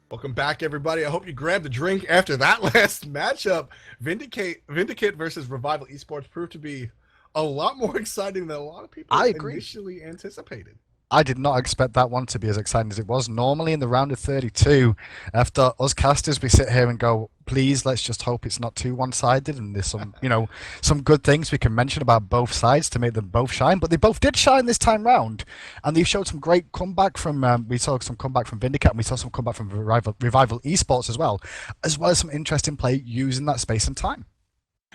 Welcome back, everybody. I hope you grabbed a drink after that last matchup. Vindicate versus Revival Esports proved to be a lot more exciting than a lot of I people agree. initially anticipated. I did not expect that one to be as exciting as it was. Normally in the round of 32, after us casters, we sit here and go, please, let's just hope it's not too one-sided and there's some good things we can mention about both sides to make them both shine. But they both did shine this time round, and they showed some great comeback from, we saw some comeback from Vindicate, and we saw some comeback from Revival Esports as well as some interesting play using that space and time.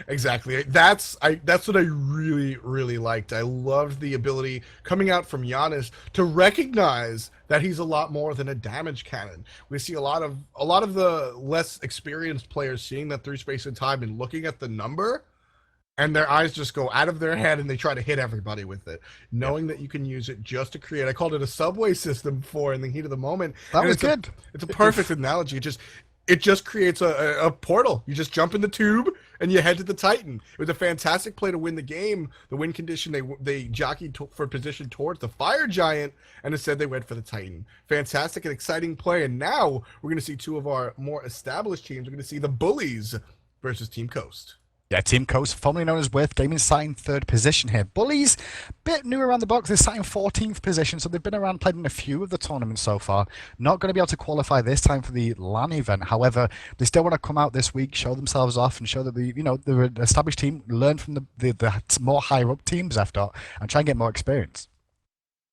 Exactly. That's what I really liked. I loved the ability coming out from Giannis to recognize that he's a lot more than a damage cannon. We see a lot of the less experienced players seeing that through space and time and looking at the number, and their eyes just go out of their head and they try to hit everybody with it, Yep. knowing that you can use it just to create. I called it a subway system before in the heat of the moment, That and was it's a good. it's a perfect analogy. It just creates a portal. You just jump in the tube and you head to the Titan. It was a fantastic play to win the game. The win condition, they jockeyed for position towards the Fire Giant, and instead they went for the Titan. Fantastic and exciting play. And now we're going to see two of our more established teams. We're going to see the Bullies versus Team Coast. Yeah, Team Coast, formerly known as Worth Gaming, sat in third position here. Bullies, bit new around the box. They're sat in 14th position, so they've been around, played in a few of the tournaments so far. Not going to be able to qualify this time for the LAN event. However, they still want to come out this week, show themselves off, and show that they're an established team, learn from the more higher up teams after, and try and get more experience.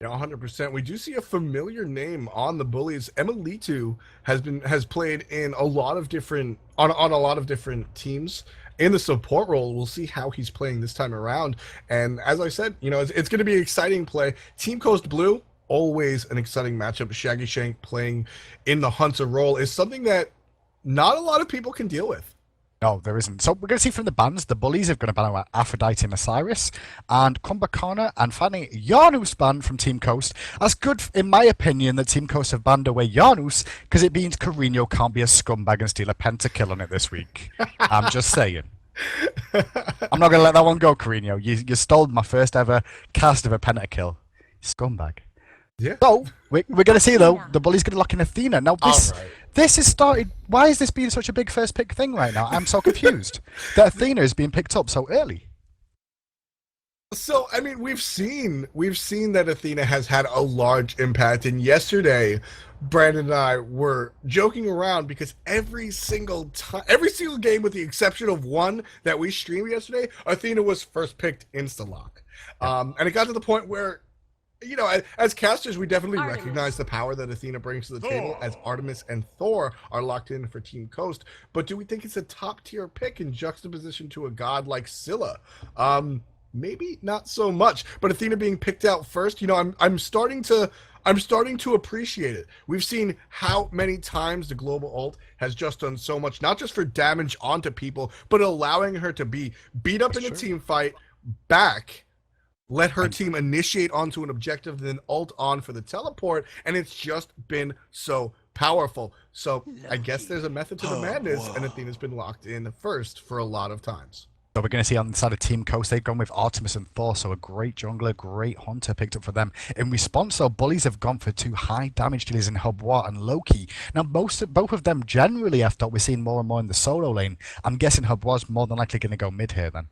Yeah, 100%. We do see a familiar name on the Bullies. Emilitu has played in a lot of different on a lot of different teams in the support role. We'll see how he's playing this time around. And as I said, it's going to be an exciting play. Team Coast Blue, always an exciting matchup. Shaggy Shank playing in the Hunter role is something that not a lot of people can deal with. No, there isn't. So we're going to see from the bans, the Bullies are going to ban out Aphrodite and Osiris, and Kumbhakana, and finally Janus banned from Team Coast. That's good, in my opinion, that Team Coast have banned away Janus, because it means Carino can't be a scumbag and steal a pentakill on it this week. I'm just saying. I'm not going to let that one go, Carino. You stole my first ever cast of a pentakill. Scumbag. Yeah. So we're going to see though the Bullies going to lock in Athena. Now this All right. this has started. Why is this being such a big first pick thing right now? I'm so confused that Athena is being picked up so early. So, I mean, we've seen that Athena has had a large impact, and yesterday Brandon and I were joking around because every single time, every single game with the exception of one that we streamed yesterday, Athena was first picked insta-lock. And it got to the point where, as casters, we definitely Artemis. recognize the power that Athena brings to the table, as Artemis and Thor are locked in for Team Coast. But do we think it's a top tier pick in juxtaposition to a god like Scylla? Maybe not so much. But Athena being picked out first, I'm starting to appreciate it. We've seen how many times the global ult has just done so much, not just for damage onto people, but allowing her to be beat up in a team fight, back, let her team initiate onto an objective, then ult on for the teleport, and it's just been so powerful. So I guess there's a method to the madness, and Athena's been locked in first for a lot of times. So we're going to see on the side of Team Coast, they've gone with Artemis and Thor, so a great jungler, great hunter picked up for them. In response, though, Bullies have gone for two high damage dealers in Hubwa and Loki. Now, both of them generally, I thought we're seeing more and more in the solo lane. I'm guessing Hubwa's more than likely going to go mid here then.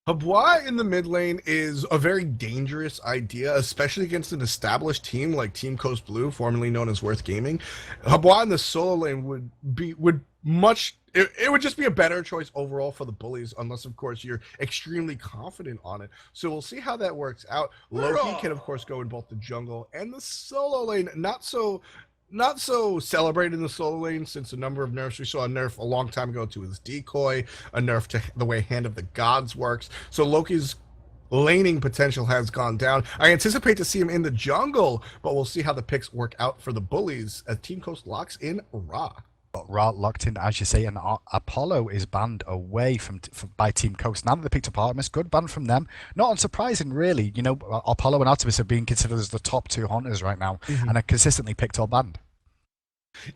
Habwa in the mid lane is a very dangerous idea, especially against an established team like Team Coast Blue, formerly known as Worth Gaming. Habwa in the solo lane it would just be a better choice overall for the Bullies, unless of course you're extremely confident on it. So we'll see how that works out. Loki can of course go in both the jungle and the solo lane. Not so celebrated in the solo lane, since a number of nerfs. We saw a nerf a long time ago to his decoy, a nerf to the way Hand of the Gods works. So Loki's laning potential has gone down. I anticipate to see him in the jungle, but we'll see how the picks work out for the Bullies as Team Coast locks in Ra. But Ra locked in, as you say, and Apollo is banned away by Team Coast. Now that they picked up Artemis, good ban from them. Not unsurprising, really. Apollo and Artemis are being considered as the top two hunters right now, and are consistently picked or banned.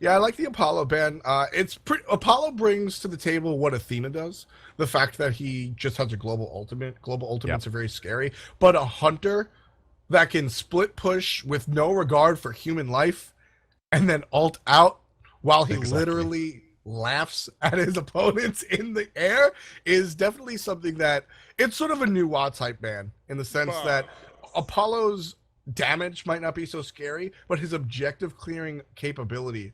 Yeah, I like the Apollo ban. Apollo brings to the table what Athena does. The fact that he just has a global ultimate. Global ultimates are very scary. But a hunter that can split push with no regard for human life and then ult out while he Exactly. literally laughs at his opponents in the air is definitely something that it's sort of a new WoW type man in the sense that Apollo's damage might not be so scary, but his objective clearing capability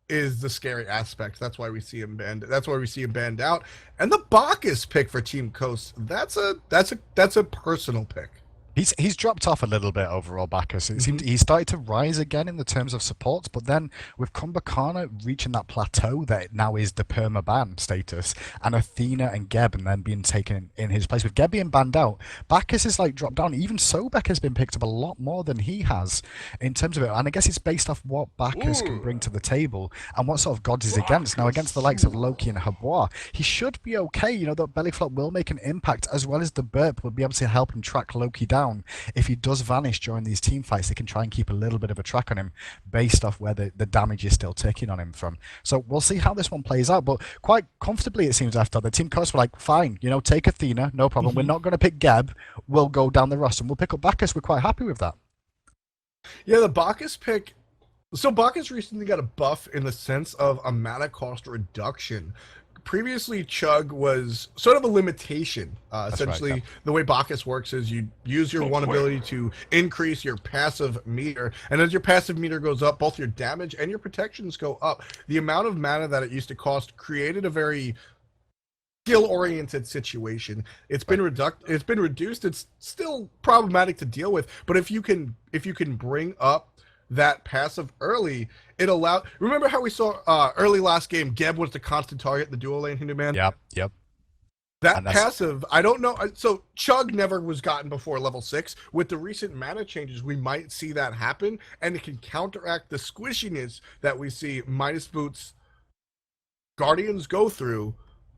is the scary aspect. That's why we see him banned. That's why we see him banned out. And the Bacchus pick for Team Coast, that's a personal pick. He's dropped off a little bit overall, Bacchus. It seemed he started to rise again in the terms of supports, but then with Kumbhakana reaching that plateau that it now is the permaban status, and Athena and Geb and then being taken in his place, with Geb being banned out, Bacchus is like dropped down. Even Sobek has been picked up a lot more than he has in terms of it, and I guess it's based off what Bacchus can bring to the table and what sort of gods he's against. Now against the likes of Loki and Habois, he should be okay. You know, the belly flop will make an impact, as well as the burp will be able to help him track Loki down. If he does vanish during these team fights, they can try and keep a little bit of a track on him based off where the damage is still ticking on him from. So we'll see how this one plays out, but quite comfortably it seems after the Team Coast were like, fine, you know, take Athena, no problem. We're not going to pick Geb. We'll go down the roster and we'll pick up Bacchus. We're quite happy with that. Yeah, the Bacchus pick. So Bacchus recently got a buff in the sense of a mana cost reduction. Previously, Chug was sort of a limitation. Essentially, right, yeah. The way Bacchus works is you use your one ability to increase your passive meter, and as your passive meter goes up, both your damage and your protections go up. The amount of mana that it used to cost created a very skill-oriented situation. It's been reduced. It's still problematic to deal with, but if you can bring up that passive early, it allowed. Remember how we saw early last game, Geb was the constant target in the dual lane, Hindu Man? Yep. That passive, I don't know. So Chug never was gotten before level 6. With the recent mana changes, we might see that happen, and it can counteract the squishiness that we see Midas Boots Guardians go through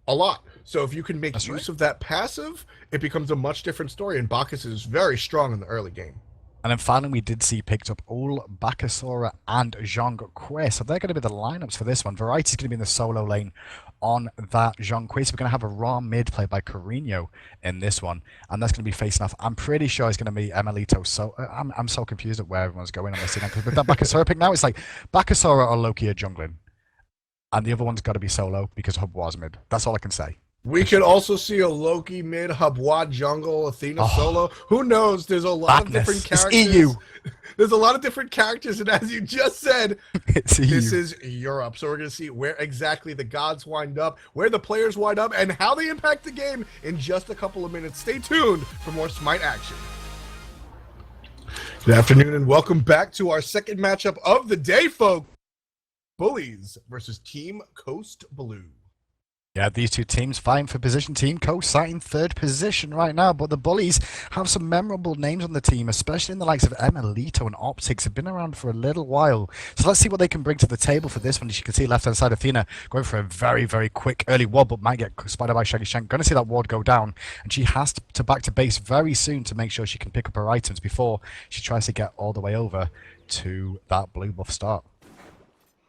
a lot. So if you can make use of that passive, it becomes a much different story, and Bacchus is very strong in the early game. And then finally, we did see picked up Ul, Bakasora, and Zhong Kui. So they're going to be the lineups for this one. Variety's going to be in the solo lane on that Zhong Kui. So we're going to have a raw mid played by Carino in this one. And that's going to be facing off. I'm pretty sure it's going to be Emelito. So I'm so confused at where everyone's going on this scene. Because with that Bakasora pick now, it's like Bakasora or Loki are jungling. And the other one's got to be solo because Hubwa's mid. That's all I can say. We could also see a Loki mid, Habois jungle, Athena solo. Who knows? There's a lot of different characters. It's EU. There's a lot of different characters, and as you just said, this is Europe. So we're going to see where exactly the gods wind up, where the players wind up, and how they impact the game in just a couple of minutes. Stay tuned for more Smite action. Good afternoon, and welcome back to our second matchup of the day, folks. Bullies versus Team Coast Blue. Yeah, these two teams vying for position. Team Coast sat in third position right now, but the Bullies have some memorable names on the team, especially in the likes of Emelito and Optics. Have been around for a little while. So let's see what they can bring to the table for this one. As you can see, left-hand side, Athena going for a very, very quick early ward, but might get spotted by Shaggy Shank. Going to see that ward go down, and she has to back to base very soon to make sure she can pick up her items before she tries to get all the way over to that blue buff start.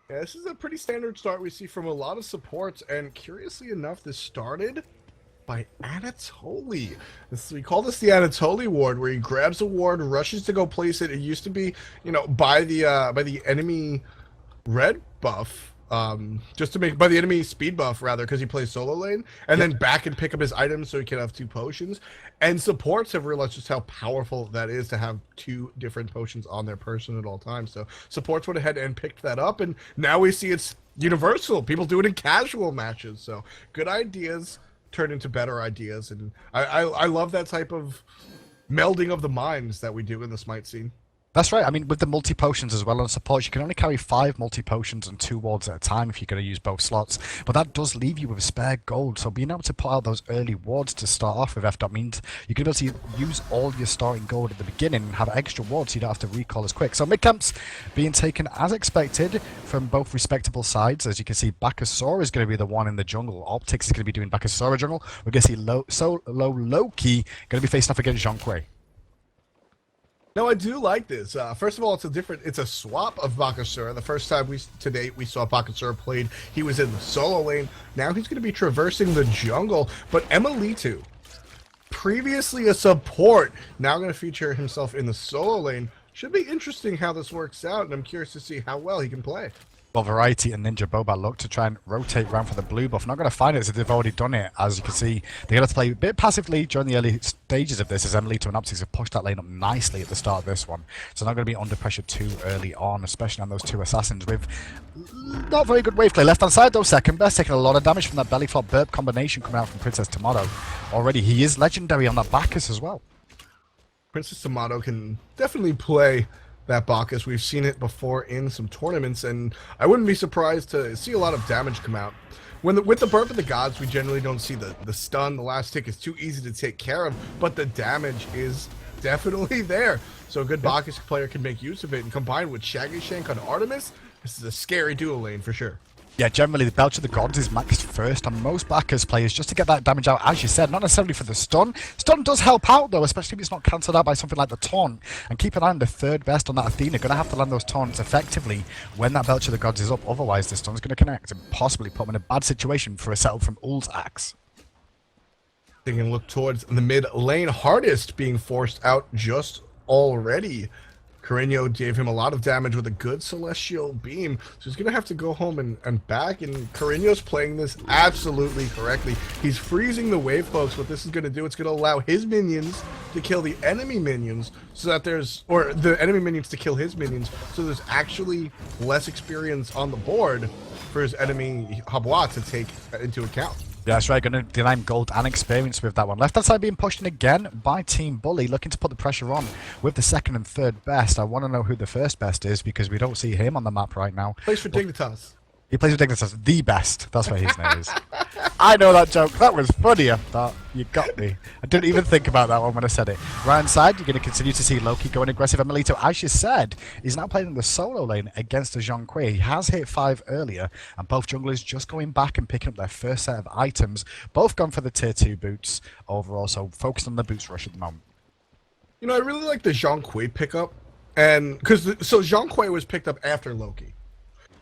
Yeah, this is a pretty standard start we see from a lot of supports, and curiously enough, this started by Anatoly. We call this the Anatoly ward, where he grabs a ward, rushes to go place it. It used to be, you know, by the enemy red buff, just to make by the enemy speed buff rather, because he plays solo lane, and then back and pick up his items so he can have 2 potions. And supports have realized just how powerful that is to have 2 different potions on their person at all times. So supports went ahead and picked that up, and now we see it's universal. People do it in casual matches. So good ideas turn into better ideas, and I love that type of melding of the minds that we do in the Smite scene. That's right. I mean, with the multi-potions as well on support, you can only carry 5 multi-potions and 2 wards at a time if you're going to use both slots. But that does leave you with spare gold. So being able to put out those early wards to start off with F-Dot means you're going to be able to use all your starting gold at the beginning and have extra wards so you don't have to recall as quick. So mid-camps being taken as expected from both respectable sides. As you can see, Bakasora is going to be the one in the jungle. Optics is going to be doing Bakasora jungle. We're going to see Loki going to be facing off against Zhong Kui. No, I do like this. First of all, it's a swap of Bakasura. The first time we saw Bakasura played, he was in the solo lane. Now he's going to be traversing the jungle. But Emelito, previously a support, now going to feature himself in the solo lane. Should be interesting how this works out, and I'm curious to see how well he can play. Well, Variety and Ninja Boba look to try and rotate around for the blue buff. Not going to find it as they've already done it. As you can see, they're going to play a bit passively during the early stages of this, as Emilito and Optics have pushed that lane up nicely at the start of this one. So not going to be under pressure too early on, especially on those two assassins with not very good wave play. Left hand side though, second best, taking a lot of damage from that belly flop burp combination coming out from Princess Tomato. Already he is legendary on that Bacchus as well. Princess Tomato can definitely play that Bacchus. We've seen it before in some tournaments, and I wouldn't be surprised to see a lot of damage come out. With the burp of the gods, we generally don't see the stun. The last tick is too easy to take care of, but the damage is definitely there. So a good Bacchus player can make use of it, and combined with Shaggy Shank on Artemis, this is a scary duo lane for sure. Yeah, generally the Belch of the Gods is maxed first on most Bacchus players just to get that damage out, as you said, not necessarily for the stun. Stun does help out though, especially if it's not cancelled out by something like the taunt. And keep an eye on the third best on that Athena, going to have to land those taunts effectively when that Belch of the Gods is up, otherwise the stun's going to connect and possibly put him in a bad situation for a settle from Ul's axe. They can look towards the mid lane, Hardest being forced out just already. Carreño gave him a lot of damage with a good Celestial Beam, so he's going to have to go home and back, and Carreño's playing this absolutely correctly. He's freezing the wave, folks. What this is going to do, it's going to allow his minions to kill the enemy minions, so that or the enemy minions to kill his minions, so there's actually less experience on the board for his enemy Habwa to take into account. Yeah, that's right. Going to deny him gold and experience with that one. Left hand side being pushed in again by Team Bully, looking to put the pressure on with the second and third best. I want to know who the first best is because we don't see him on the map right now. Plays for Dignitas. He plays with Dignitas, the best. That's what his name is. I know that joke. That was funny. I thought you got me. I didn't even think about that one when I said it. Right hand side, you're going to continue to see Loki going aggressive. Emilito, as you said, he's now playing in the solo lane against the Zhong Kui. He has hit 5 earlier, and both junglers just going back and picking up their first set of items. Both gone for the tier 2 boots overall, so focused on the boots rush at the moment. You know, I really like the Zhong Kui pickup, and so Zhong Kui was picked up after Loki.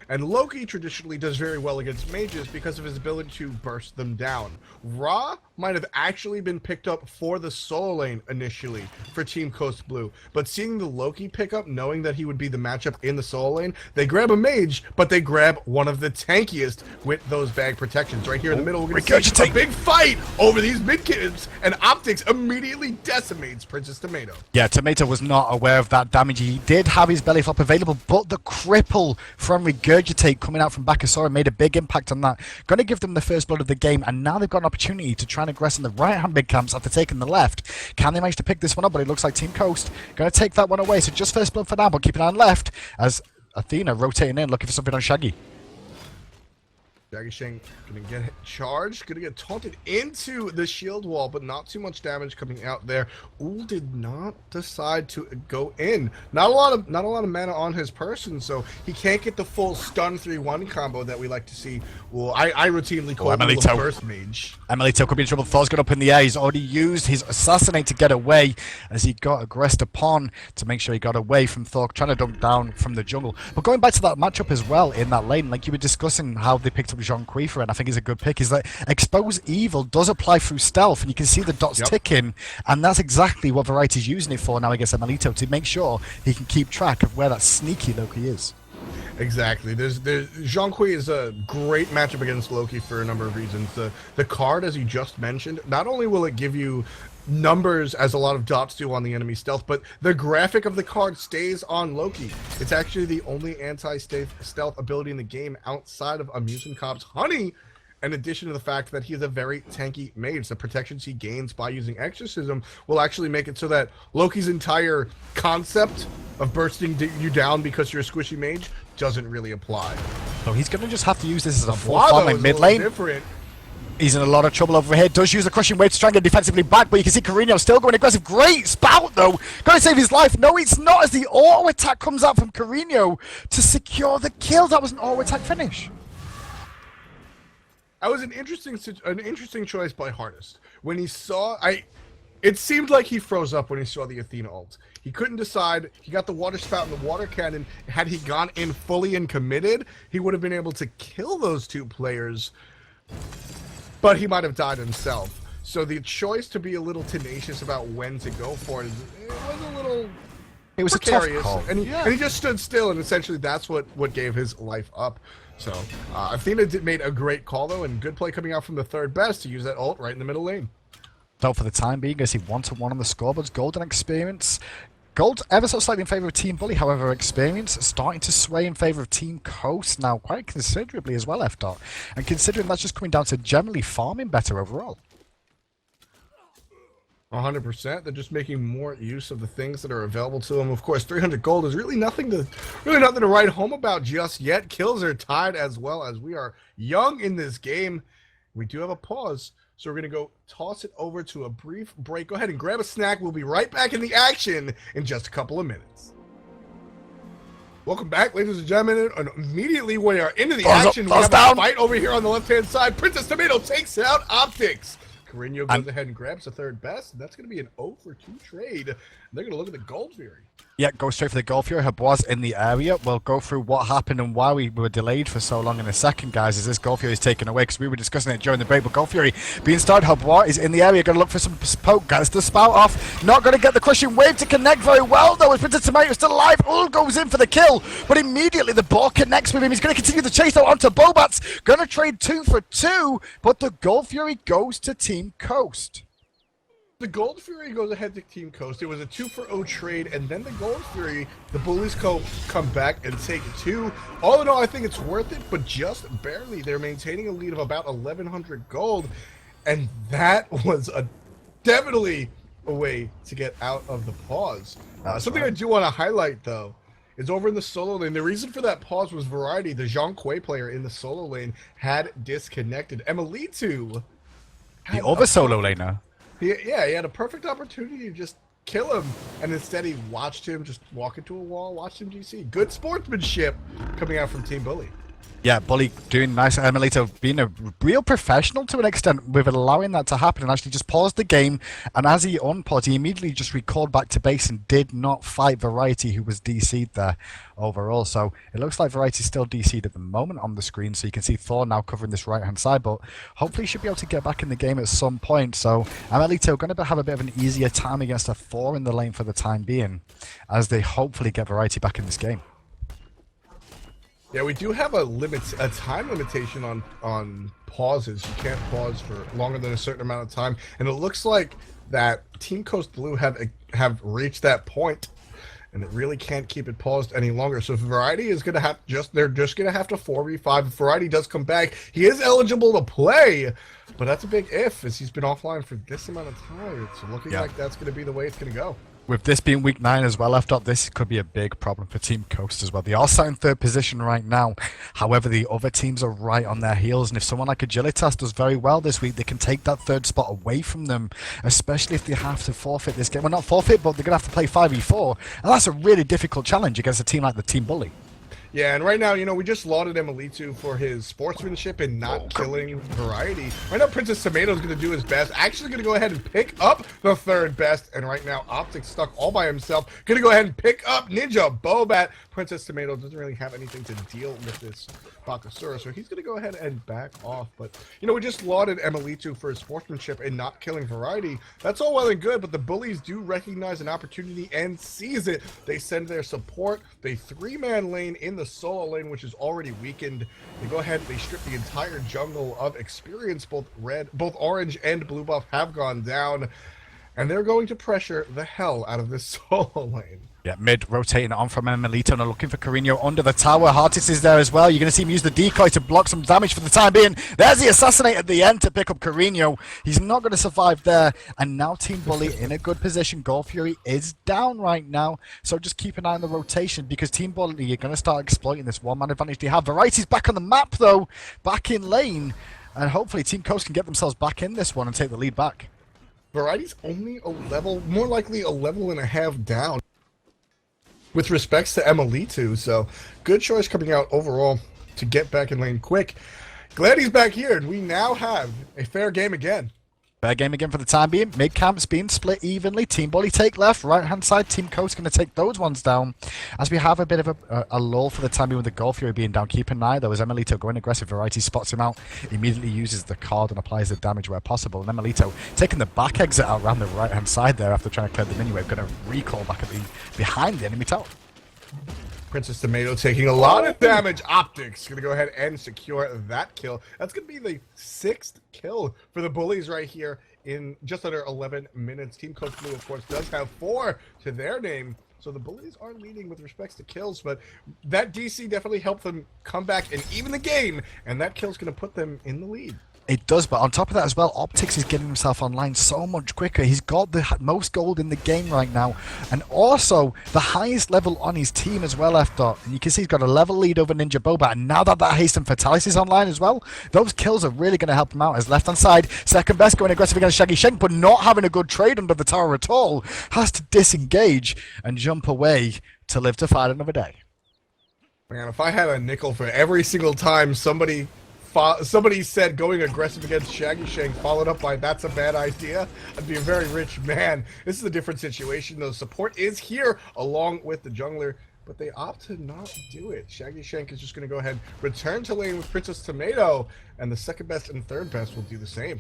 And Loki traditionally does very well against mages because of his ability to burst them down. Ra might have actually been picked up for the solo lane initially for Team Coast Blue, but seeing the Loki pickup, knowing that he would be the matchup in the solo lane, they grab a mage, but they grab one of the tankiest with those bag protections. Right here in the middle, we're going to see a big fight over these mid kids, and Optics immediately decimates Princess Tomato. Yeah, Tomato was not aware of that damage. He did have his belly flop available, but the cripple from Regurgitate coming out from Bacchusora made a big impact on that. Going to give them the first blood of the game, and now they've got an opportunity to try and aggress in the right-hand mid camps after taking the left. Can they manage to pick this one up? But it looks like Team Coast going to take that one away. So just first blood for now, but keep an eye on left as Athena rotating in, looking for something on Shaggy. Shaggy Shank going to get charged, going to get taunted into the shield wall, but not too much damage coming out there. Ul did not decide to go in. Not a lot of mana on his person, so he can't get the full stun 3-1 combo that we like to see. Well, I routinely call Ul the burst mage. Emilito could be in trouble. Thor's got up in the air. He's already used his Assassinate to get away as he got aggressed upon to make sure he got away from Thor, trying to dunk down from the jungle. But going back to that matchup as well in that lane, like you were discussing how they picked up Zhong Kui for it, and I think is a good pick, is that Expose Evil does apply through stealth, and you can see the dots ticking, and that's exactly what Variety's using it for now against Emilito, to make sure he can keep track of where that sneaky Loki is. Exactly. Zhong Kui is a great matchup against Loki for a number of reasons. The card, as you just mentioned, not only will it give you numbers as a lot of dots do on the enemy stealth, but the graphic of the card stays on Loki. It's actually the only anti-stealth ability in the game outside of Amusement Cop's Honey, in addition to the fact that he is a very tanky mage. The protections he gains by using Exorcism will actually make it so that Loki's entire concept of bursting you down because you're a squishy mage doesn't really apply. So he's going to just have to use this as a full farm in mid lane. He's in a lot of trouble over here. Does use the crushing wave to try and get defensively back, but you can see Carreño still going aggressive. Great spout, though. Going to save his life. No, it's not, as the auto attack comes out from Carreño to secure the kill. That was an auto attack finish. That was an interesting choice by Hardest. When he saw, it seemed like he froze up when he saw the Athena ult. He couldn't decide. He got the water spout and the water cannon. Had he gone in fully and committed, he would have been able to kill those two players, but he might have died himself. So the choice to be a little tenacious about when to go for it was a It was a tough precarious, call. and he just stood still, and essentially that's what gave his life up. So Athena made a great call though, and good play coming out from the third best to use that ult right in the middle lane. So for the time being, I see 1-1 on the scoreboards. Golden experience. Gold ever so slightly in favour of Team Bully, however, experience starting to sway in favour of Team Coast now quite considerably as well, F-Dot. And considering that's just coming down to generally farming better overall. 100%. They're just making more use of the things that are available to them. Of course, 300 gold is really nothing to write home about just yet. Kills are tied as well, as we are young in this game. We do have a pause. So we're going to go toss it over to a brief break. Go ahead and grab a snack. We'll be right back in the action in just a couple of minutes. Welcome back, ladies and gentlemen. And immediately we are into the action. We have a fight over here on the left-hand side. Princess Tomato takes out Optics. Carino goes ahead and grabs the third best. That's going to be an 0 for 2 trade. They're going to look at the Gold Fury. Yeah, go straight for the Gold Fury. Herbois in the area. We'll go through what happened and why we were delayed for so long in a second, guys, as this Gold Fury is taken away, because we were discussing it during the break. But Gold Fury being started, Herbois is in the area, going to look for some poke. Gets the spout off. Not going to get the crushing wave to connect very well, though, as Princess Tomato still alive. Ul goes in for the kill, but immediately the ball connects with him. He's going to continue the chase, though, onto Bobats. Going to trade 2 for 2, but the Gold Fury goes to Team Coast. The Gold Fury goes ahead to Team Coast. It was a 2 for 0 trade, and then the Gold Fury, the Bullies come back and take 2. All in all, I think it's worth it, but just barely. They're maintaining a lead of about 1,100 gold, and that was definitely a way to get out of the pause. Something I do want to highlight, though, is over in the solo lane. The reason for that pause was Variety. The Zhang Kuei player in the solo lane had disconnected. Emilitu, The other solo laner. He had a perfect opportunity to just kill him, and instead he watched him just walk into a wall, watched him GC. Good sportsmanship coming out from Team Bully. Yeah, Bully doing nice. Emilito being a real professional to an extent with allowing that to happen and actually just paused the game. And as he unpaused, he immediately just recalled back to base and did not fight Variety, who was DC'd there overall. So it looks like Variety's still DC'd at the moment on the screen. So you can see Thor now covering this right-hand side, but hopefully he should be able to get back in the game at some point. So Emilito going to have a bit of an easier time against a Thor in the lane for the time being, as they hopefully get Variety back in this game. Yeah, we do have a time limitation on pauses. You can't pause for longer than a certain amount of time, and it looks like that Team Coast Blue have reached that point, and it really can't keep it paused any longer. So if Variety is going to have they're just going to have to 4v5. If Variety does come back, he is eligible to play, but that's a big if, as he's been offline for this amount of time. It's looking like that's going to be the way it's going to go. With this being week 9 as well, left up, this could be a big problem for Team Coast as well. They are sat in 3rd position right now. However, the other teams are right on their heels, and if someone like Agilitas does very well this week, they can take that 3rd spot away from them, especially if they have to forfeit this game. Well, not forfeit, but they're going to have to play 5v4, and that's a really difficult challenge against a team like the Team Bully. Yeah, and right now, we just lauded Emilitu for his sportsmanship and not killing Variety. Right now, Princess Tomato's going to do his best. Actually going to go ahead and pick up the 3rd best. And right now, Optic stuck all by himself. Going to go ahead and pick up Ninja Bobat. Princess Tomato doesn't really have anything to deal with this Bakasura, so he's going to go ahead and back off. But, we just lauded Emilitu for his sportsmanship and not killing Variety. That's all well and good, but the Bullies do recognize an opportunity and seize it. They send their support. They 3-man lane in the solo lane, which is already weakened. They go ahead and they strip the entire jungle of experience. Both orange and blue buff have gone down, and they're going to pressure the hell out of this solo lane. Yeah, mid rotating on from Emilito and looking for Carino under the tower. Heartis is there as well. You're going to see him use the decoy to block some damage for the time being. There's the assassinate at the end to pick up Carino. He's not going to survive there. And now Team Bully in a good position. Gold Fury is down right now. So just keep an eye on the rotation, because Team Bully are going to start exploiting this one-man advantage they have. Variety's back on the map, though, back in lane. And hopefully Team Coast can get themselves back in this one and take the lead back. Variety's only a level, more likely a level and a half down with respects to Emilitu, so good choice coming out overall to get back in lane quick. Glad he's back here, and we now have a fair game again. Fair game again for the time being. Mid camp's being split evenly. Team Bully take left, right hand side. Team Coast going to take those ones down. As we have a bit of a lull for the time being with the Gold Fury being down. Keep an eye though as Emilito going aggressive. Variety spots him out, immediately uses the card and applies the damage where possible. And Emilito taking the back exit out around the right hand side there after trying to clear the mini wave. Going to recall back at the behind the enemy tower. Princess Tomato taking a lot of damage. Optics going to go ahead and secure that kill. That's going to be the 6th kill for the Bullies right here in just under 11 minutes. Team Coast Blue, of course, does have 4 to their name. So the Bullies are leading with respects to kills, but that DC definitely helped them come back and even the game, and that kill's going to put them in the lead. It does, but on top of that as well, Optics is getting himself online so much quicker. He's got the most gold in the game right now, and also the highest level on his team as well, F-Dot. And you can see he's got a level lead over Ninja Boba, and now that Hasten Fatalis is online as well, those kills are really going to help him out. As left-hand side, second best going aggressive against Shaggy Shank, but not having a good trade under the tower at all. Has to disengage and jump away to live to fight another day. Man, if I had a nickel for every single time somebody said going aggressive against Shaggy Shank followed up by that's a bad idea, I'd be a very rich man. This is a different situation though. Support is here along with the jungler, but they opt to not do it. Shaggy Shank is just going to go ahead, return to lane with Princess Tomato, and the second best and third best will do the same.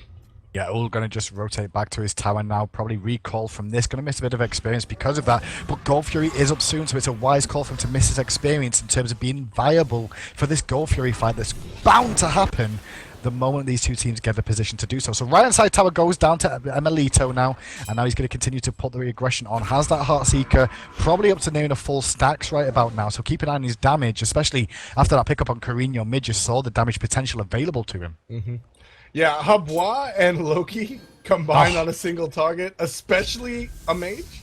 Yeah, all going to just rotate back to his tower now, probably recall from this. Going to miss a bit of experience because of that. But Gold Fury is up soon, so it's a wise call for him to miss his experience in terms of being viable for this Gold Fury fight that's bound to happen the moment these two teams get the position to do so. So right-hand side tower goes down to Emilito now, and now he's going to continue to put the aggression on. Has that Heartseeker, probably up to near the full stacks right about now, so keep an eye on his damage, especially after that pickup on Carino mid. Just saw the damage potential available to him. Mm-hmm. Yeah, Habwa and Loki combined on a single target, especially a mage,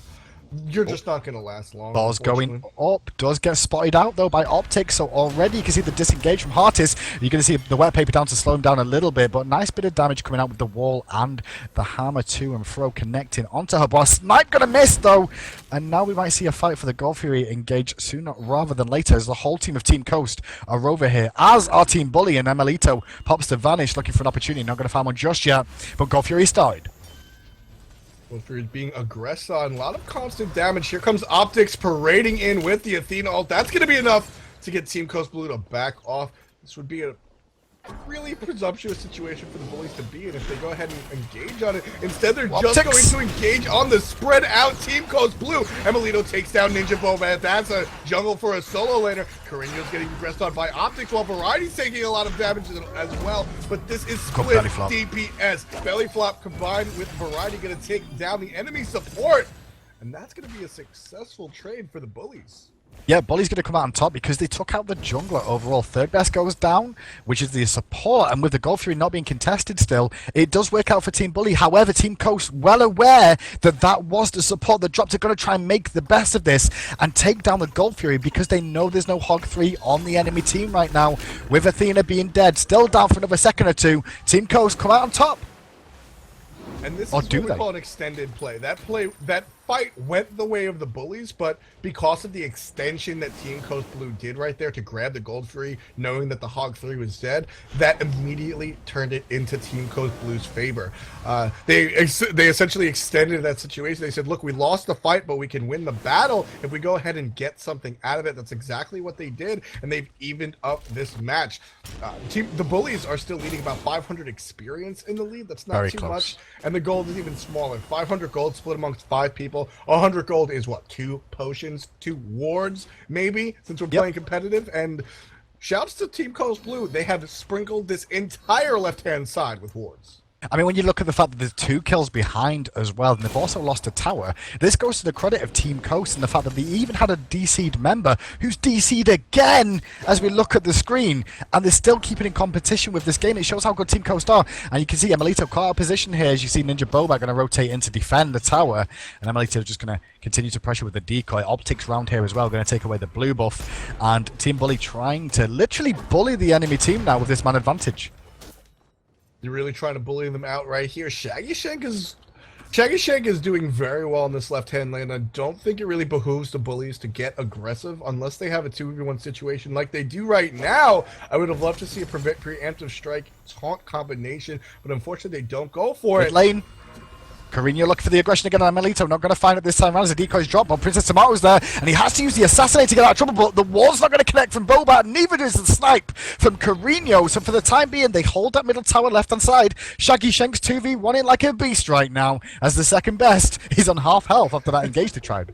you're just not going to last long. Ball's going up, does get spotted out though by Optics, so already you can see the disengage from Heartis. You're going to see the wet paper down to slow him down a little bit, but nice bit of damage coming out with the wall and the hammer to and fro connecting onto Habwa. Smite going to miss though, and now we might see a fight for the Gold Fury engage sooner rather than later as the whole team of Team Coast are over here, as our Team Bully and Emilito pops to vanish looking for an opportunity. Not going to find one just yet, but Gold Fury started. Gold Fury being aggressive on a lot of constant damage. Here comes Optics parading in with the Athena ult. That's going to be enough to get Team Coast Blue to back off. This would be a really presumptuous situation for the Bullies to be in if they go ahead and engage on it. Instead, they're just going to engage on the spread out Team Coast Blue. Emilito takes down Ninja Boba. That's a jungle for a solo laner. Carino's getting pressed on by Optics while Variety's taking a lot of damage as well. But this is split DPS. Belly flop combined with Variety going to take down the enemy support. And that's going to be a successful trade for the Bullies. Yeah, Bully's going to come out on top because they took out the jungler overall. Third best goes down, which is the support, and with the Gold Fury not being contested still, it does work out for Team Bully. However, Team Coast, well aware that that was the support that dropped, are going to try and make the best of this and take down the Gold Fury because they know there's no Hog 3 on the enemy team right now. With Athena being dead, still down for another second or two, Team Coast come out on top. And this is what we call an extended play. That fight went the way of the Bullies, but because of the extension that Team Coast Blue did right there to grab the Gold Fury, knowing that the Hog 3 was dead, that immediately turned it into Team Coast Blue's favor. They essentially extended that situation. They said, look, we lost the fight, but we can win the battle if we go ahead and get something out of it. That's exactly what they did, and they've evened up this match. The Bullies are still leading about 500 experience in the lead. That's not too much, and the gold is even smaller. 500 gold split amongst 5 people. 100 gold is what, 2 potions, 2 wards, maybe, since we're playing competitive. And shouts to Team Coast Blue, they have sprinkled this entire left-hand side with wards. I mean, when you look at the fact that there's 2 kills behind as well, and they've also lost a tower, this goes to the credit of Team Coast and the fact that they even had a DC'd member who's DC'd again as we look at the screen, and they're still keeping in competition with this game. It shows how good Team Coast are, and you can see Emilito caught out of position here as you see Ninja Boba going to rotate in to defend the tower, and Emilito just going to continue to pressure with the decoy. Optics round here as well, going to take away the blue buff, and Team Bully trying to literally bully the enemy team now with this man advantage. You're really trying to bully them out right here. Shaggy Shank is Shaggy Shank is doing very well in this left-hand lane. I don't think it really behooves the bullies to get aggressive unless they have a 2v1 situation like they do right now. I would have loved to see a preemptive strike taunt combination, but unfortunately they don't go for it. Lane. Carino looking for the aggression again on Melito. Not going to find it this time around as the decoys drop, but Princess Tomato's there, and he has to use the Assassinate to get out of trouble, but the wall's not going to connect from Bobat, neither does the Snipe from Carino. So for the time being, they hold that middle tower left-hand side. Shaggy Shank's 2v1 in like a beast right now, as the second best. He's on half health after that engage to tribe.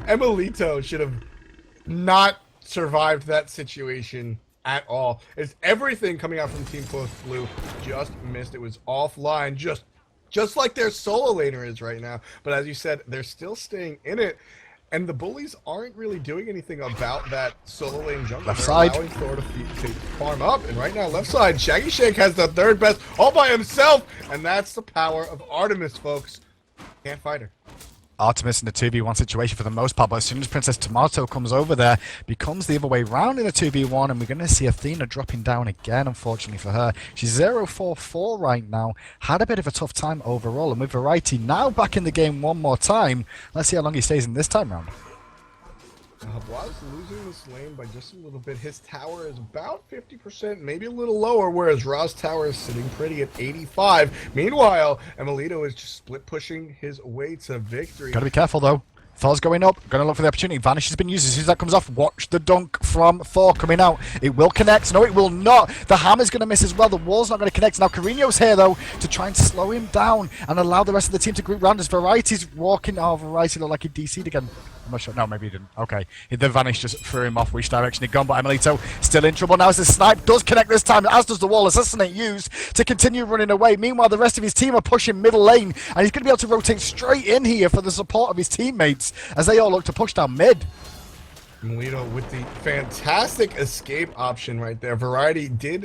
Emilito should have not survived that situation at all. It's everything coming out from Team Close Blue just missed. It was offline, just like their solo laner is right now. But as you said, they're still staying in it. And the bullies aren't really doing anything about that solo lane jungle. Left side. Allowing Thor to farm up. And right now, left side, Shaggy Shank has the third best all by himself. And that's the power of Artemis, folks. Can't fight her. Artemis in a 2v1 situation for the most part, but as soon as Princess Tomato comes over there, becomes the other way round in a 2v1, and we're going to see Athena dropping down again, unfortunately for her. She's 0-4-4 right now, had a bit of a tough time overall, and with Variety now back in the game one more time, let's see how long he stays in this time round. Was losing this lane by just a little bit. His tower is about 50%, maybe a little lower, whereas Ra's tower is sitting pretty at 85. Meanwhile, Emilito is just split pushing his way to victory. Gotta be careful though. Thor's going up, gonna look for the opportunity. Vanish has been used. As soon as that comes off, watch the dunk from Thor coming out. It will connect. No, it will not. The hammer's gonna miss as well. The wall's not gonna connect. Now Carino's here though to try and slow him down and allow the rest of the team to group round as Variety's walking. Oh, Variety looked like he DC'd again. I'm not sure. No, maybe he didn't. Okay. The Vanish just threw him off which direction he'd gone, but Emilito still in trouble now as the Snipe does connect this time, as does the wall. Assassinate used to continue running away. Meanwhile, the rest of his team are pushing middle lane, and he's going to be able to rotate straight in here for the support of his teammates as they all look to push down mid. Emilito with the fantastic escape option right there. Variety did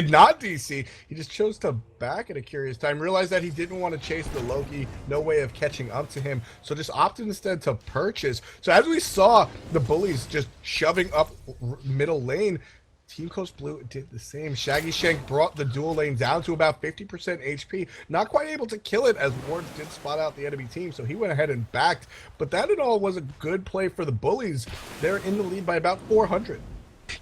not DC. He just chose to back at a curious time. Realized that he didn't want to chase the Loki. No way of catching up to him. So just opted instead to purchase. So as we saw the bullies just shoving up middle lane, Team Coast Blue did the same. Shaggy Shank brought the dual lane down to about 50% HP. Not quite able to kill it as Wards did spot out the enemy team, so he went ahead and backed. But that in all was a good play for the bullies. They're in the lead by about 400.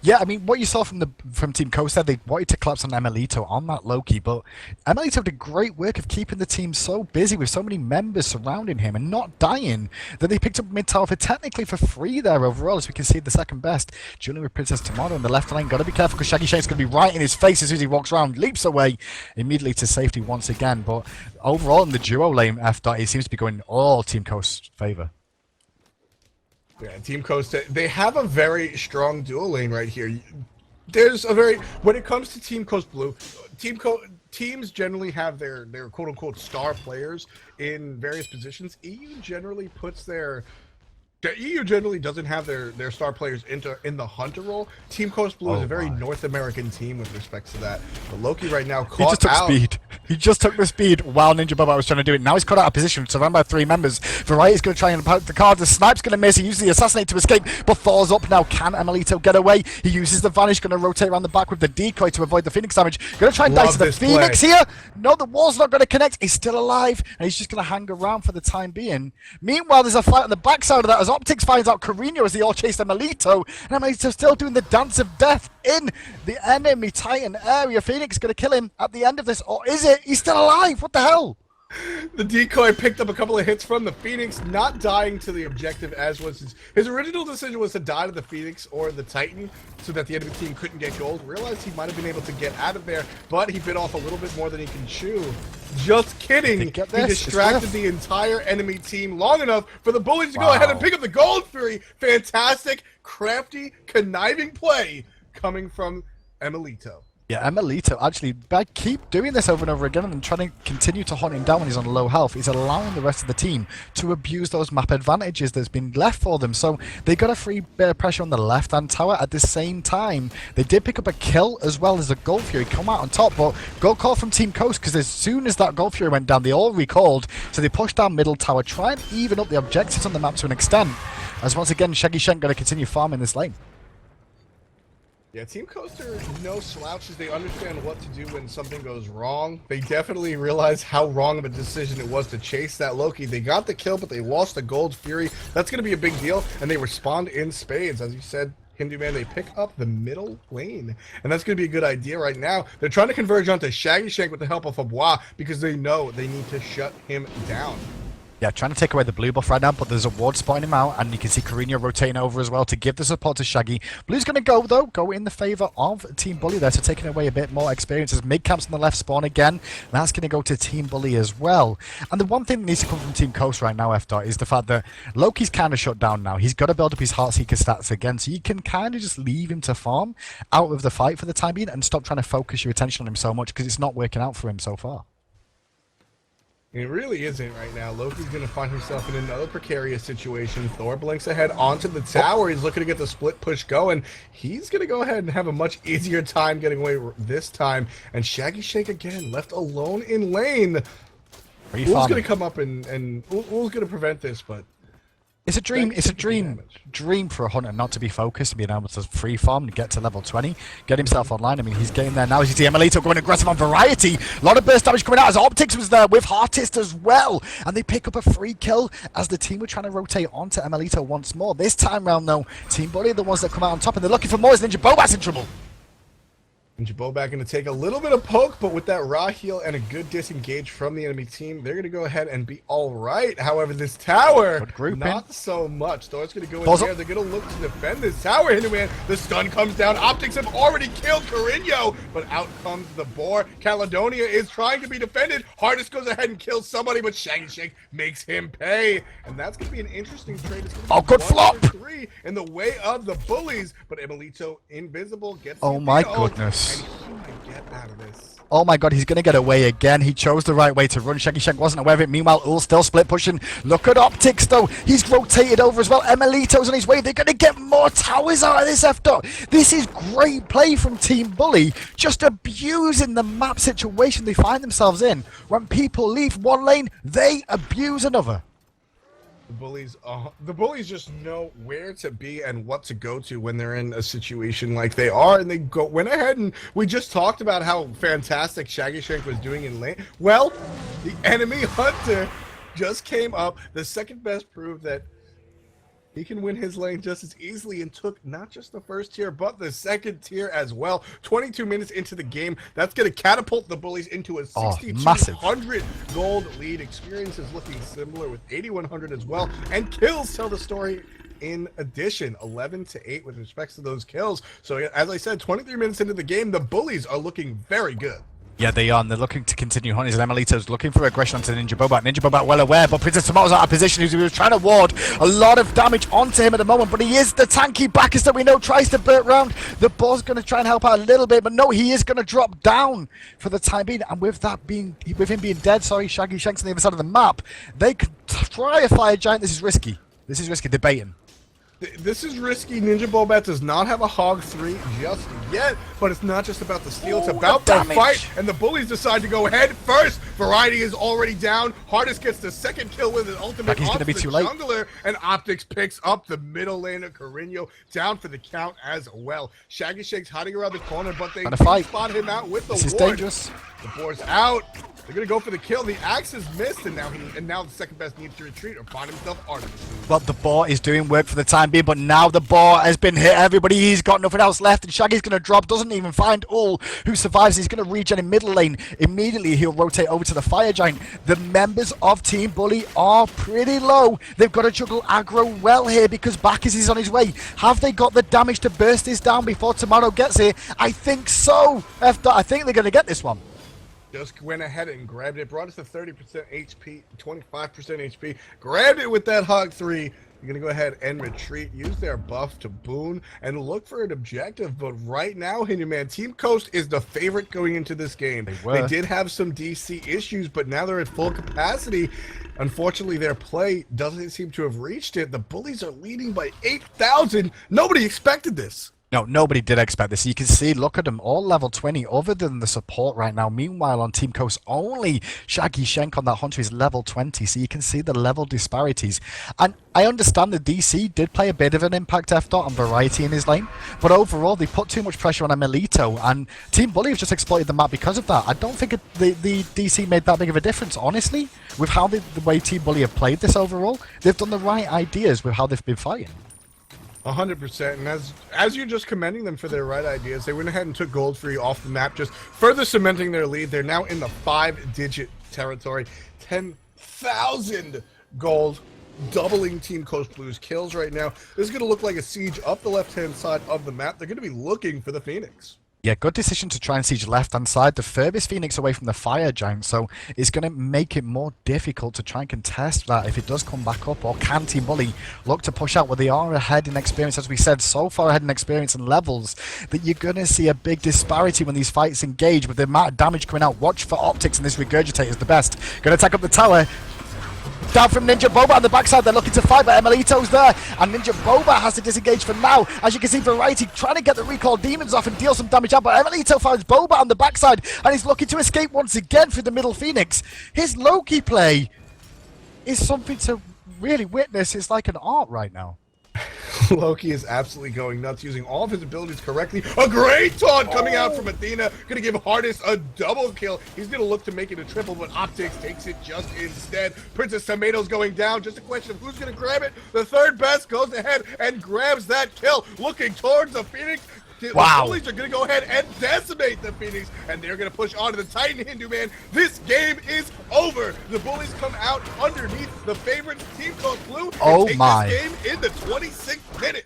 Yeah, I mean, what you saw from Team Coast there, they wanted to collapse on Emilito on that Loki, but Emilito did great work of keeping the team so busy with so many members surrounding him and not dying that they picked up mid tower for technically for free there overall, as we can see the second best. Julian with Princess Tomato in the left lane. Got to be careful because Shaggy Shank's going to be right in his face as soon as he walks around, leaps away immediately to safety once again. But overall in the duo lane, it seems to be going all Team Coast's favor. Yeah, Team Coast, they have a very strong dual lane right here. When it comes to Team Coast Blue, teams generally have their quote-unquote star players in various positions. EU generally doesn't have their star players in the hunter role. Team Coast Blue is a very North American team with respect to that. But Loki right now caught out. He just took speed. He just took the speed while Ninja Boba was trying to do it. Now he's caught out of position, surrounded by 3 members. Variety's going to try and poke the card. The Snipe's going to miss. He uses the Assassinate to escape, but Thor's up now. Can Emilito get away? He uses the Vanish, going to rotate around the back with the decoy to avoid the Phoenix damage. Going to try and dice the Phoenix here. No, the wall's not going to connect. He's still alive, and he's just going to hang around for the time being. Meanwhile, there's a fight on the backside of that as Optics finds out Carino as they all chase Emilito, and Emilito's still doing the dance of death in the enemy Titan area. Phoenix is going to kill him at the end of this, or is it? He's still alive. What the hell? The decoy picked up a couple of hits from the Phoenix, not dying to the objective, as was his original decision was to die to the Phoenix or the Titan so that the enemy team couldn't get gold. Realized he might have been able to get out of there, but he bit off a little bit more than he can chew. Just kidding. He distracted the entire enemy team long enough for the bullies to go ahead and pick up the gold fury. Fantastic, crafty, conniving play coming from Emilito. Yeah, Emilito actually, by keep doing this over and over again and trying to continue to hunt him down when he's on low health, he's allowing the rest of the team to abuse those map advantages that's been left for them. So they got a free bit of pressure on the left-hand tower. At the same time, they did pick up a kill as well as a Gold Fury come out on top, but go call from Team Coast because as soon as that Gold Fury went down, they all recalled. So they pushed down middle tower, try and even up the objectives on the map to an extent. As once again, Shaggy Shank going to continue farming this lane. Yeah, Team Coast are no slouches. They understand what to do when something goes wrong. They definitely realize how wrong of a decision it was to chase that Loki. They got the kill, but they lost the Gold Fury. That's going to be a big deal, and they respond in spades. As you said, Hindu Man, they pick up the middle lane, and that's going to be a good idea right now. They're trying to converge onto Shaggy Shank with the help of Fabois because they know they need to shut him down. Yeah, trying to take away the blue buff right now, but there's a ward spotting him out, and you can see Carino rotating over as well to give the support to Shaggy. Blue's going to go, though, go in the favour of Team Bully there, so taking away a bit more experience as mid-camps on the left spawn again. That's going to go to Team Bully as well. And the one thing that needs to come from Team Coast right now, F-Dot, is the fact that Loki's kind of shut down now. He's got to build up his Heartseeker stats again, so you can kind of just leave him to farm out of the fight for the time being and stop trying to focus your attention on him so much because it's not working out for him so far. It really isn't right now. Loki's going to find himself in another precarious situation. Thor blinks ahead onto the tower. He's looking to get the split push going. He's going to go ahead and have a much easier time getting away this time. And Shaggy Shake again, left alone in lane. Ul's going to come up and Ul's going to prevent this, but... It's a dream. It's a dream for a hunter not to be focused and being able to free farm and get to level 20, get himself online. I mean, he's getting there now. As you see, Emelito going aggressive on Variety. A lot of burst damage coming out as Optics was there with Heartist as well. And they pick up a free kill as the team were trying to rotate onto Emelito once more. This time round, though, Team Bully are the ones that come out on top, and they're looking for more as Ninja Bobat's in trouble. Ninja Bobat going to take a little bit of poke, but with that raw heal and a good disengage from the enemy team, they're going to go ahead and be all right. However, this tower, not so much. Thor's going to go in there. They're going to look to defend this tower. Hinduman, the stun comes down. Optics have already killed Carino, but out comes the boar. Caledonia is trying to be defended. Hardest goes ahead and kills somebody, but Shaggy Shake makes him pay. And that's going to be an interesting trade. Oh, good flop. 3 in the way of the bullies, but Emelito invisible gets my goodness. And he might get out of this. Oh my god, he's going to get away again. He chose the right way to run. Shaggy Shank wasn't aware of it. Meanwhile, Ul still split pushing. Look at Optics, though. He's rotated over as well. Emelito's on his way. They're going to get more towers out of this F-Dot. This is great play from Team Bully, just abusing the map situation they find themselves in. When people leave one lane, they abuse another. The bullies just know where to be and what to go to when they're in a situation like they are, and they went ahead and we just talked about how fantastic Shaggy Shank was doing in lane. Well, the enemy hunter just came up. The second best proved that he can win his lane just as easily and took not just the first tier, but the second tier as well. 22 minutes into the game, that's going to catapult the bullies into a 6,200 gold lead. Experience is looking similar with 8,100 as well, and kills tell the story in addition. 11-8 with respect to those kills. So as I said, 23 minutes into the game, the bullies are looking very good. Yeah, they are, and they're looking to continue hunting. And Emelito's looking for aggression onto Ninja Bobat. Ninja Bobat well aware, but Princess Tomato's out of position. He was trying to ward a lot of damage onto him at the moment, but he is the tanky backers that we know tries to burst round. The boss going to try and help out a little bit, but no, he is going to drop down for the time being. And with him being dead, Shaggy Shank's on the other side of the map, they could try a fire giant. This is risky. This is risky. They're baiting. This is risky. Ninja Bobat does not have a Hog 3 just yet, but it's not just about the steal, it's about the fight, and the bullies decide to go head first. Variety is already down. Hardest gets the second kill with an ultimate he's off gonna be the too late. jungler, and Optics picks up the middle lane of Carino, down for the count as well. Shaggy Shake's hiding around the corner, but they spot him out with the ward. This is dangerous. The board's out. They're gonna go for the kill. The axe is missed, and now the second best needs to retreat or find himself Artemis. Well, the boar is doing work for the time being, but now the boar has been hit. Everybody, he's got nothing else left, and Shaggy's gonna drop. Doesn't even find Ul, who survives. He's gonna regen in middle lane. Immediately, he'll rotate over to the fire giant. The members of Team Bully are pretty low. They've got to juggle aggro well here because Bacchus is on his way. Have they got the damage to burst this down before Tomato gets here? I think so. I think they're gonna get this one. Just went ahead and grabbed it, brought us to 30% HP, 25% HP, grabbed it with that Hog 3. You're going to go ahead and retreat, use their buff to boon, and look for an objective. But right now, Man, Team Coast is the favorite going into this game. They did have some DC issues, but now they're at full capacity. Unfortunately, their play doesn't seem to have reached it. The bullies are leading by 8,000. Nobody expected this. No, nobody did expect this. You can see, look at them, all level 20 other than the support right now. Meanwhile, on Team Coast, only Shaggy Shank on that Hunter is level 20. So you can see the level disparities. And I understand the DC did play a bit of an impact F-Dot on Variety in his lane. But overall, they put too much pressure on Melito. And Team Bully have just exploited the map because of that. I don't think the DC made that big of a difference, honestly, with how the way Team Bully have played this overall. They've done the right ideas with how they've been fighting. 100%, and as you're just commending them for their right ideas, they went ahead and took Gold Free off the map, just further cementing their lead. They're now in the 5-digit territory, 10,000 gold, doubling Team Coast Blue's kills right now. This is going to look like a siege up the left-hand side of the map. They're going to be looking for the Phoenix. Yeah, good decision to try and siege left-hand side. The furthest Phoenix away from the Fire Giant, so it's going to make it more difficult to try and contest that if it does come back up. Or can Team Bully look to push out where they are ahead in experience, as we said, so far ahead in experience and levels that you're going to see a big disparity when these fights engage with the amount of damage coming out. Watch for optics, and this Regurgitate is the best. Going to attack up the tower. Down from Ninja Boba on the backside, they're looking to fight, but Emelito's there, and Ninja Boba has to disengage for now. As you can see, Variety trying to get the recall demons off and deal some damage out, but Emelito finds Boba on the backside, and he's looking to escape once again through the middle Phoenix. His Loki play is something to really witness. It's like an art right now. Loki is absolutely going nuts, using all of his abilities correctly. A great taunt coming out from Athena, gonna give Hardest a double kill. He's gonna look to make it a triple, but Optics takes it just instead. Princess Tomato's going down, just a question of who's gonna grab it. The third best goes ahead and grabs that kill, looking towards the Phoenix. Wow. The Bullies are going to go ahead and decimate the Phoenix, and they're going to push on to the Titan Hindu Man. This game is over. The Bullies come out underneath the favorite Team Coast Blue and take this game in the 26th minute.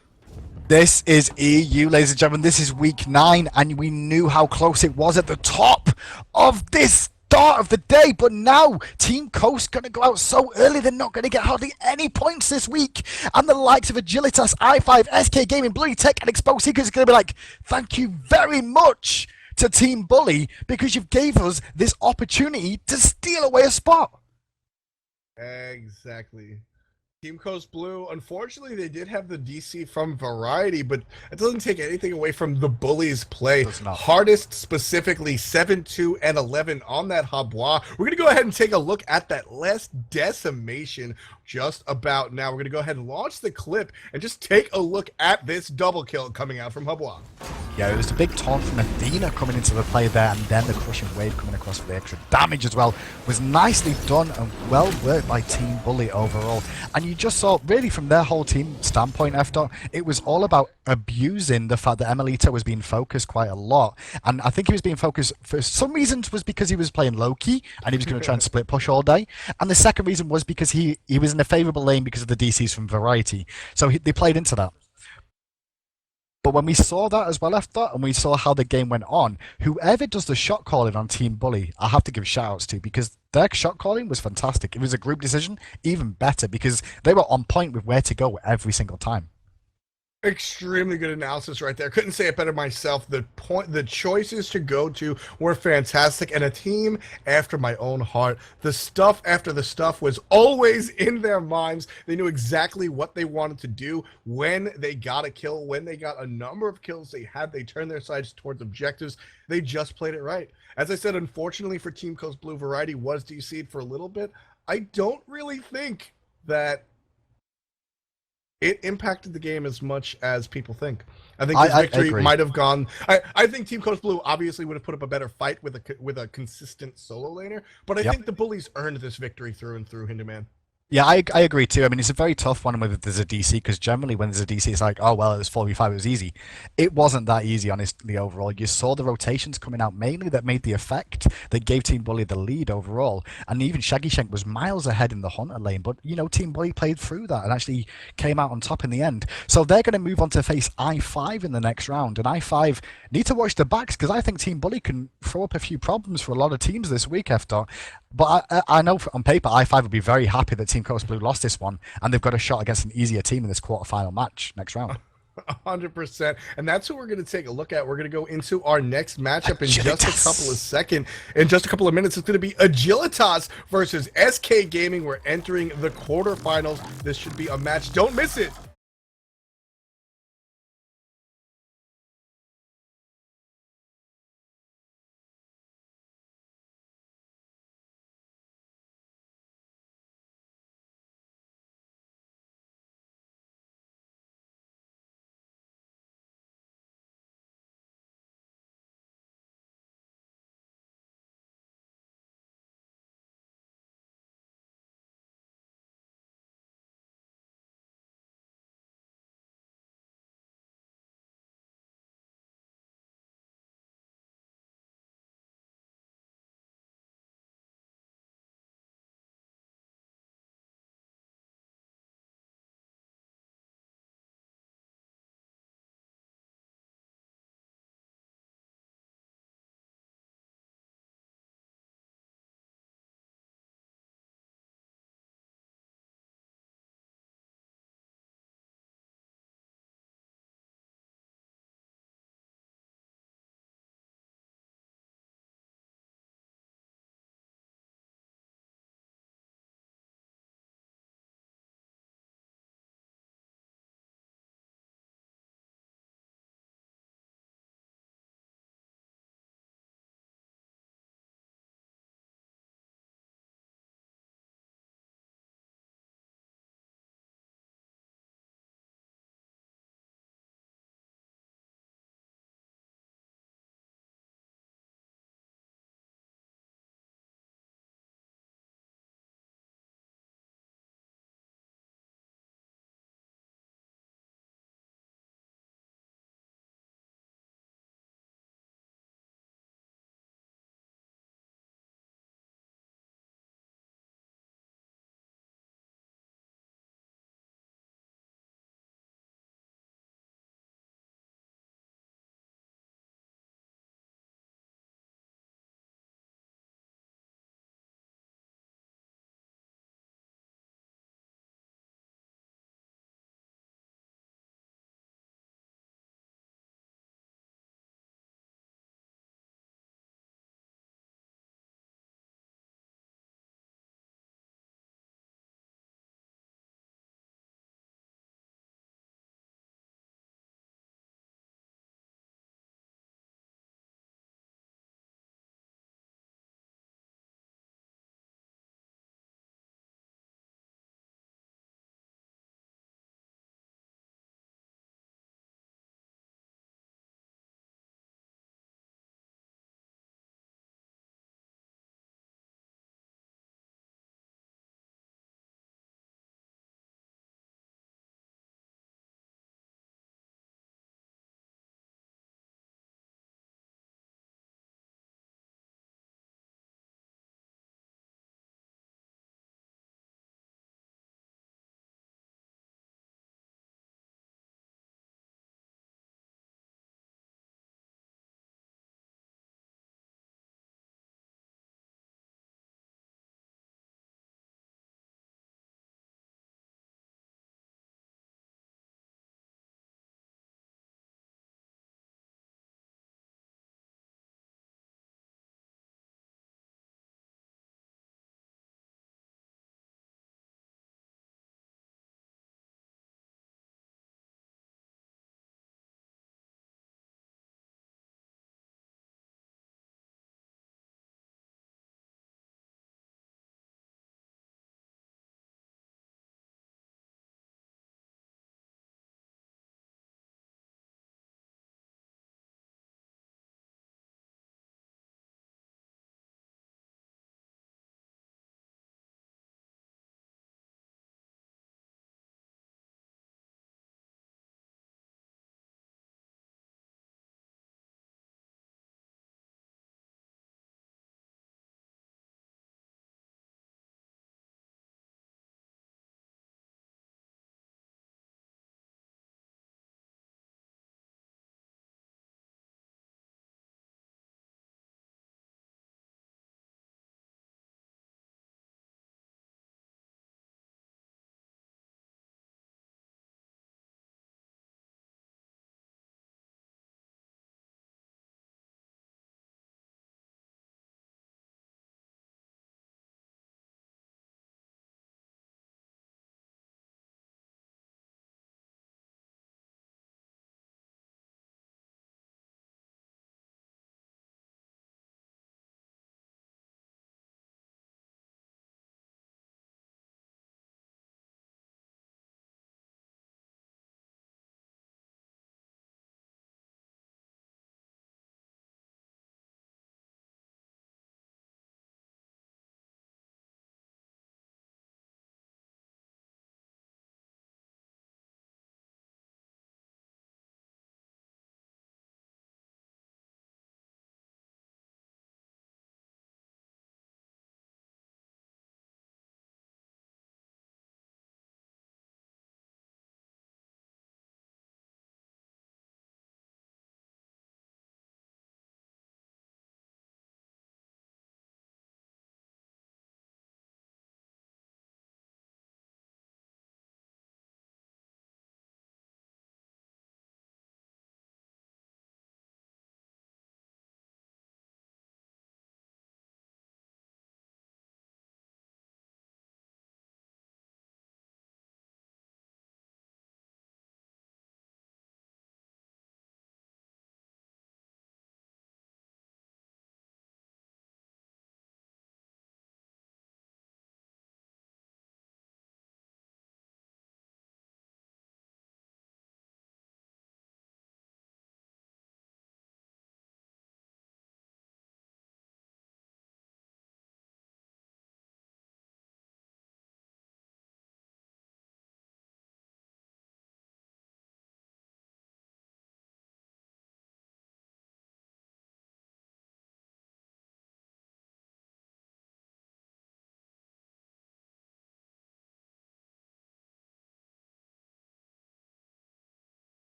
This is EU, ladies and gentlemen. This is week 9, and we knew how close it was at the top of this start of the day, but now Team Coast going to go out so early they're not going to get hardly any points this week, and the likes of Agilitas, i5, SK Gaming, Bloody Tech and Exposed Seekers are going to be like, thank you very much to Team Bully because you've gave us this opportunity to steal away a spot. Exactly. Team Coast Blue, unfortunately, they did have the DC from Variety, but it doesn't take anything away from the Bullies' play. Hardest specifically, 7-2 and 11 on that Habois. We're going to go ahead and take a look at that last decimation just about now. We're going to go ahead and launch the clip and just take a look at this double kill coming out from Habois. Yeah, it was a big taunt from Athena coming into the play there, and then the crushing wave coming across for the extra damage as well. Was nicely done and well worked by Team Bully overall. And you just saw, really from their whole team standpoint, F-Dot, it was all about abusing the fact that Emelito was being focused quite a lot. And I think he was being focused for some reasons was because he was playing low-key and he was going to try and split push all day. And the second reason was because he was in a favourable lane because of the DCs from Variety. So they played into that. But when we saw that as well after, and we saw how the game went on, whoever does the shot calling on Team Bully, I have to give shout-outs to, because their shot calling was fantastic. It was a group decision, even better, because they were on point with where to go every single time. Extremely good analysis right there. Couldn't say it better myself. The choices to go to were fantastic, and a team after my own heart. The stuff after the stuff was always in their minds. They knew exactly what they wanted to do when they got a kill, when they got a number of kills they turned their sights towards objectives. They just played it right. As I said, unfortunately for Team Coast Blue, Variety was DC'd for a little bit. I don't really think that it impacted the game as much as people think. I think this victory might have gone. I think Team Coast Blue obviously would have put up a better fight with a consistent solo laner, but I think the Bullies earned this victory through and through, Hinduman. Yeah, I agree too. I mean, it's a very tough one when there's a DC, because generally when there's a DC, it's like, oh, well, it was 4v5, it was easy. It wasn't that easy, honestly, overall. You saw the rotations coming out mainly that made the effect that gave Team Bully the lead overall. And even Shaggy Shank was miles ahead in the Hunter lane. But, you know, Team Bully played through that and actually came out on top in the end. So they're going to move on to face i5 in the next round. And i5 need to watch the backs, because I think Team Bully can throw up a few problems for a lot of teams this week after. But I know on paper, i5 would be very happy that Team Coast Blue lost this one, and they've got a shot against an easier team in this quarterfinal match next round. 100%. And that's who we're going to take a look at. We're going to go into our next matchup in just a couple of seconds. In just a couple of minutes, it's going to be Agilitas versus SK Gaming. We're entering the quarterfinals. This should be a match. Don't miss it.